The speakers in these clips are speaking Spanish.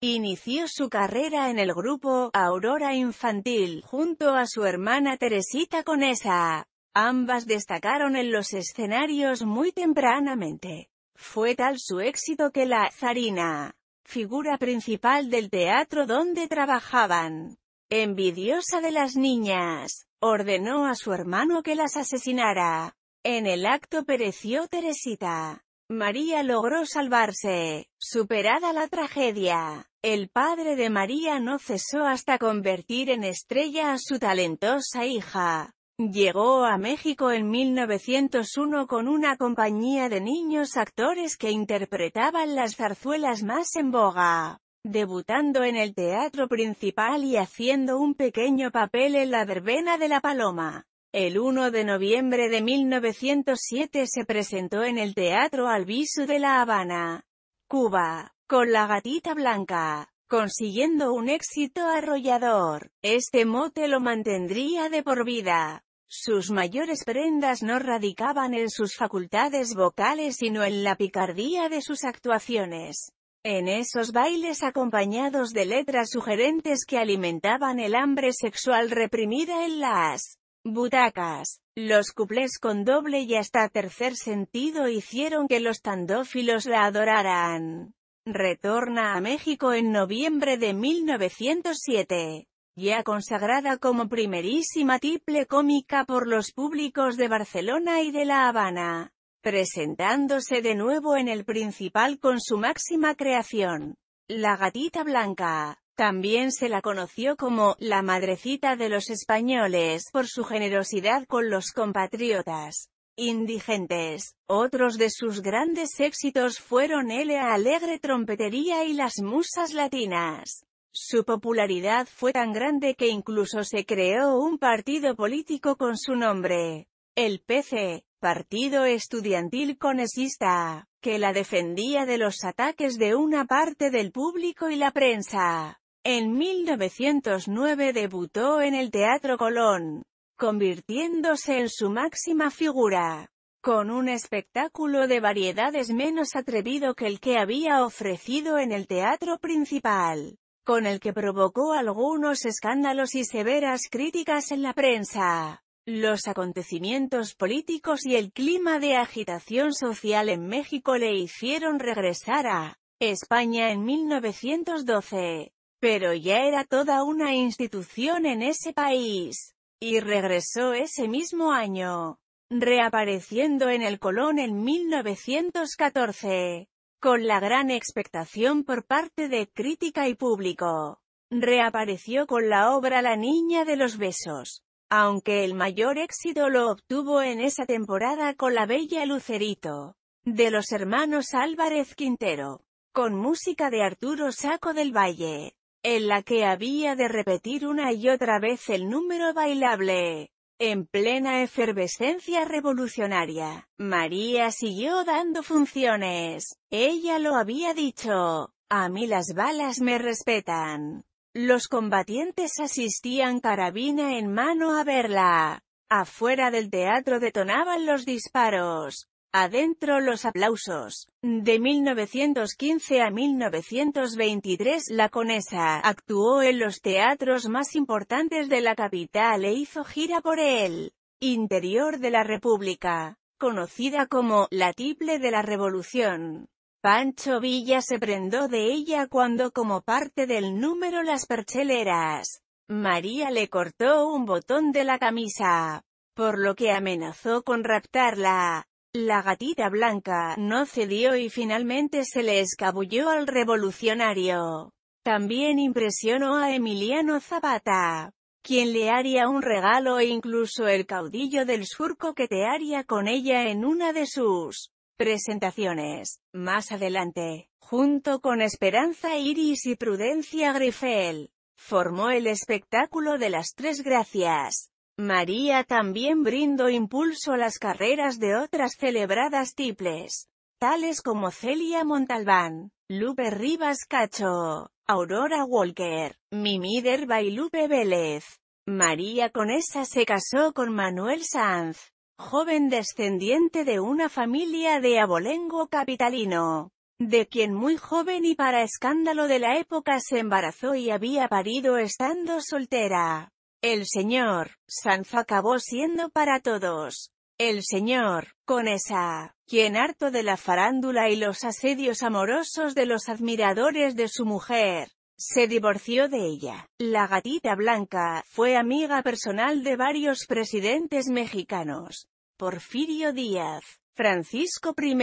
Inició su carrera en el grupo Aurora Infantil junto a su hermana Teresita Conesa. Ambas destacaron en los escenarios muy tempranamente. Fue tal su éxito que la zarina, figura principal del teatro donde trabajaban, envidiosa de las niñas, ordenó a su hermano que las asesinara. En el acto pereció Teresita. María logró salvarse. Superada la tragedia, el padre de María no cesó hasta convertir en estrella a su talentosa hija. Llegó a México en 1901 con una compañía de niños actores que interpretaban las zarzuelas más en boga, debutando en el Teatro Principal y haciendo un pequeño papel en la verbena de la Paloma. El 1 de noviembre de 1907 se presentó en el Teatro Albizu de La Habana, Cuba, con La Gatita Blanca, consiguiendo un éxito arrollador. Este mote lo mantendría de por vida. Sus mayores prendas no radicaban en sus facultades vocales sino en la picardía de sus actuaciones. En esos bailes acompañados de letras sugerentes que alimentaban el hambre sexual reprimida en las butacas, los cuplés con doble y hasta tercer sentido hicieron que los tandófilos la adoraran. Retorna a México en noviembre de 1907. Ya consagrada como primerísima tiple cómica por los públicos de Barcelona y de La Habana, presentándose de nuevo en el Principal con su máxima creación, La Gatita Blanca. También se la conoció como la madrecita de los españoles por su generosidad con los compatriotas indigentes. Otros de sus grandes éxitos fueron El Alegre Trompetería y Las Musas Latinas. Su popularidad fue tan grande que incluso se creó un partido político con su nombre, el PC, Partido Estudiantil Conesista, que la defendía de los ataques de una parte del público y la prensa. En 1909 debutó en el Teatro Colón, convirtiéndose en su máxima figura, con un espectáculo de variedades menos atrevido que el que había ofrecido en el Teatro Principal, con el que provocó algunos escándalos y severas críticas en la prensa. Los acontecimientos políticos y el clima de agitación social en México le hicieron regresar a España en 1912, pero ya era toda una institución en ese país, y regresó ese mismo año, reapareciendo en el Colón en 1914. Con la gran expectación por parte de crítica y público, reapareció con la obra La Niña de los Besos, aunque el mayor éxito lo obtuvo en esa temporada con La Bella Lucerito, de los hermanos Álvarez Quintero, con música de Arturo Saco del Valle, en la que había de repetir una y otra vez el número bailable. En plena efervescencia revolucionaria, María siguió dando funciones. Ella lo había dicho: a mí las balas me respetan. Los combatientes asistían carabina en mano a verla. Afuera del teatro detonaban los disparos. Adentro los aplausos. De 1915 a 1923 la Conesa actuó en los teatros más importantes de la capital e hizo gira por el interior de la República, conocida como la Tiple de la Revolución. Pancho Villa se prendó de ella cuando, como parte del número Las Percheleras, María le cortó un botón de la camisa, por lo que amenazó con raptarla. La Gatita Blanca no cedió y finalmente se le escabulló al revolucionario. También impresionó a Emiliano Zapata, quien le haría un regalo e incluso el caudillo del sur coquetearía con ella en una de sus presentaciones. Más adelante, junto con Esperanza Iris y Prudencia Grifel, formó el espectáculo de las Tres Gracias. María también brindó impulso a las carreras de otras celebradas tiples, tales como Celia Montalbán, Lupe Rivas Cacho, Aurora Walker, Mimi Derba y Lupe Vélez. María Conesa se casó con Manuel Sanz, joven descendiente de una familia de abolengo capitalino. de quien muy joven y para escándalo de la época se embarazó y había parido estando soltera. El señor Sanz acabó siendo para todos el señor Conesa, quien, harto de la farándula y los asedios amorosos de los admiradores de su mujer, se divorció de ella. La Gatita Blanca fue amiga personal de varios presidentes mexicanos: Porfirio Díaz, Francisco I.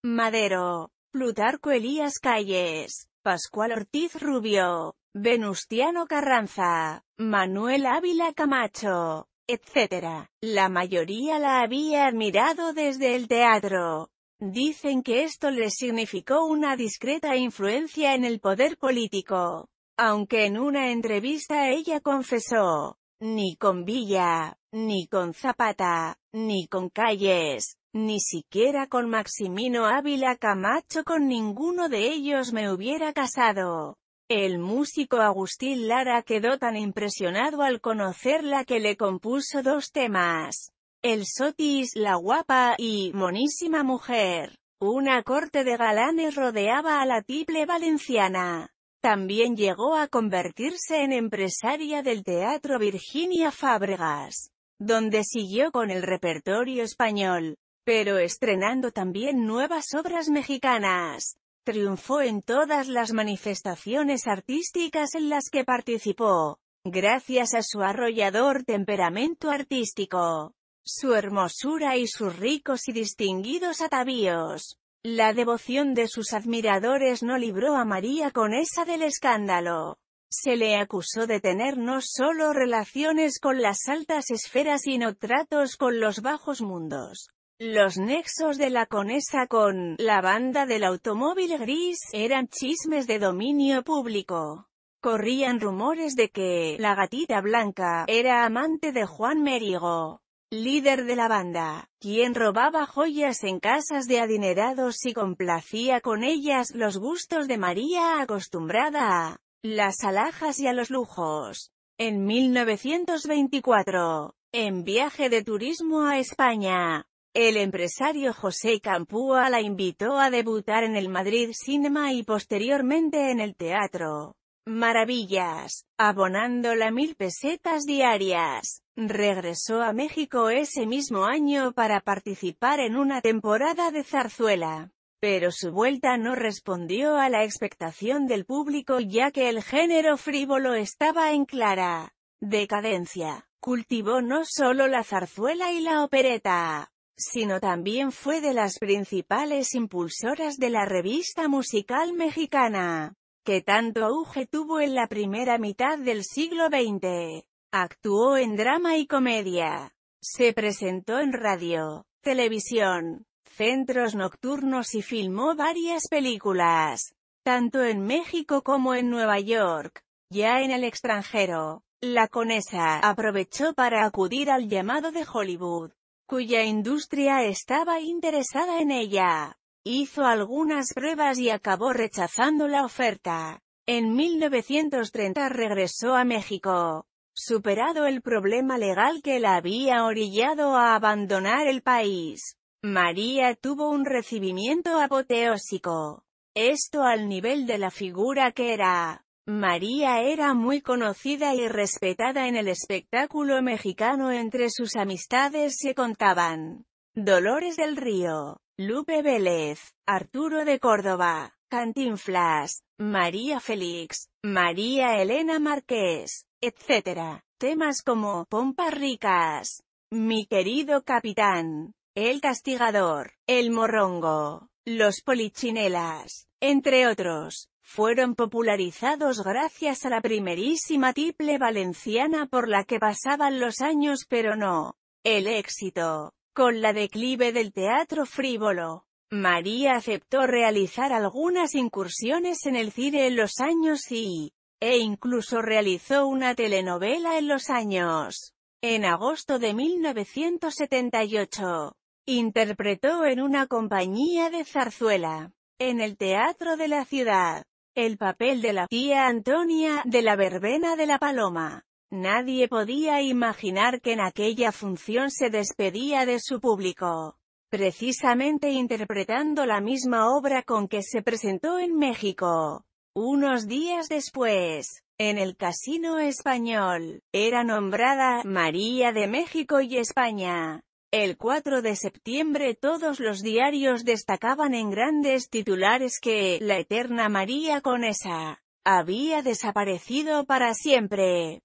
Madero, Plutarco Elías Calles, Pascual Ortiz Rubio, Venustiano Carranza, Manuel Ávila Camacho, etc. La mayoría la había admirado desde el teatro. Dicen que esto le significó una discreta influencia en el poder político, aunque en una entrevista ella confesó: ni con Villa, ni con Zapata, ni con Calles, ni siquiera con Maximino Ávila Camacho, con ninguno de ellos me hubiera casado. El músico Agustín Lara quedó tan impresionado al conocerla que le compuso 2 temas: El Sotis, la guapa, y Monísima mujer. Una corte de galanes rodeaba a la tiple valenciana. También llegó a convertirse en empresaria del teatro Virginia Fábregas, donde siguió con el repertorio español, pero estrenando también nuevas obras mexicanas. Triunfó en todas las manifestaciones artísticas en las que participó, gracias a su arrollador temperamento artístico, su hermosura y sus ricos y distinguidos atavíos. La devoción de sus admiradores no libró a María Conesa del escándalo. Se le acusó de tener no solo relaciones con las altas esferas sino tratos con los bajos mundos. Los nexos de la Conesa con la banda del automóvil gris eran chismes de dominio público. Corrían rumores de que la Gatita Blanca era amante de Juan Merigo, líder de la banda, quien robaba joyas en casas de adinerados y complacía con ellas los gustos de María, acostumbrada a las alhajas y a los lujos. En 1924, en viaje de turismo a España, el empresario José Campúa la invitó a debutar en el Madrid Cinema y posteriormente en el Teatro Maravillas, abonándola 1000 pesetas diarias. Regresó a México ese mismo año para participar en una temporada de zarzuela, pero su vuelta no respondió a la expectación del público, ya que el género frívolo estaba en clara decadencia. Cultivó no solo la zarzuela y la opereta, sino también fue de las principales impulsoras de la revista musical mexicana, que tanto auge tuvo en la primera mitad del siglo XX. Actuó en drama y comedia. Se presentó en radio, televisión, centros nocturnos y filmó varias películas, tanto en México como en Nueva York. Ya en el extranjero, la Conesa aprovechó para acudir al llamado de Hollywood, cuya industria estaba interesada en ella. Hizo algunas pruebas y acabó rechazando la oferta. En 1930 regresó a México, superado el problema legal que la había orillado a abandonar el país. María tuvo un recibimiento apoteósico. Esto al nivel de la figura que era. María era muy conocida y respetada en el espectáculo mexicano. Entre sus amistades se contaban Dolores del Río, Lupe Vélez, Arturo de Córdoba, Cantinflas, María Félix, María Elena Márquez, etc. Temas como Pompas Ricas, Mi querido capitán, El castigador, El morrongo, Los polichinelas, entre otros, fueron popularizados gracias a la primerísima tiple valenciana por la que pasaban los años, pero no el éxito. Con la declive del teatro frívolo, María aceptó realizar algunas incursiones en el cine en los años e incluso realizó una telenovela en los años. En agosto de 1978, interpretó en una compañía de zarzuela, en el Teatro de la Ciudad, el papel de la tía Antonia de la verbena de la Paloma. Nadie podía imaginar que en aquella función se despedía de su público. precisamente interpretando la misma obra con que se presentó en México. Unos días después, en el Casino Español, era nombrada María de México y España. El 4 de septiembre todos los diarios destacaban en grandes titulares que la eterna María Conesa había desaparecido para siempre.